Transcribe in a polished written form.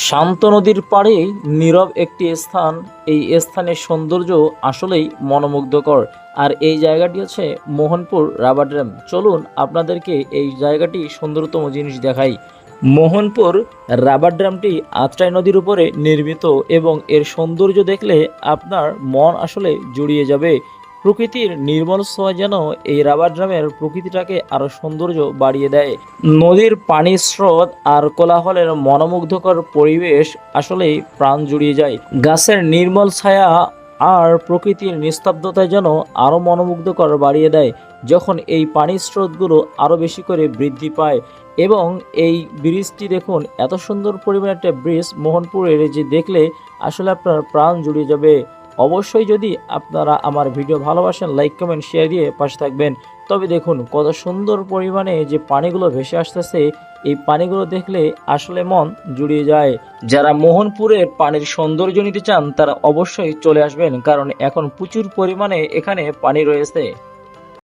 শান্ত নদীর পাড়ে নীরব একটি স্থান। এই স্থানের সৌন্দর্য আসলেই মনোমুগ্ধকর। আর এই জায়গাটি হচ্ছে মোহনপুর রাবার ড্যাম। চলুন আপনাদেরকে এই জায়গাটি সুন্দরতম জিনিস দেখাই। মোহনপুর রাবার ড্যামটি আত্রাই নদীর উপরে নির্মিত এবং এর সৌন্দর্য দেখলে আপনার মন আসলে জুড়িয়ে যাবে। প্রকৃতির নির্মল ছোঁয়া যেন এই রাবার ড্যামের প্রকৃতিটাকে আরো সৌন্দর্য বাড়িয়ে দেয়। নদীর পানির স্রোত আর কোলাহলের মনোমুগ্ধকর পরিবেশ আসলেই প্রাণ জুড়িয়ে যায়। গাছের নির্মল ছায়া আর প্রকৃতির নিস্তব্ধতায় যেন আরো মনোমুগ্ধকর বাড়িয়ে দেয় যখন এই পানির স্রোতগুলো আরো বেশি করে বৃদ্ধি পায়। এবং এই ব্রিজটি দেখুন, এত সুন্দর পরিমাণে একটা ব্রিজ মোহনপুরের, যে দেখলে আসলে আপনার প্রাণ জুড়িয়ে যাবে। অবশ্যই যদি আপনারা আমার ভিডিও ভালোবাসেন, লাইক কমেন্ট শেয়ার দিয়ে পাশে থাকবেন। তবে দেখুন কত সুন্দর পরিমাণে যে পানিগুলো ভেসে আসতেছে, এই পানিগুলো দেখলে আসলে মন জুড়িয়ে যায়। যারা মোহনপুরের পানির সৌন্দর্য নিতে চান তারা অবশ্যই চলে আসবেন, কারণ এখন প্রচুর পরিমাণে এখানে পানি রয়েছে।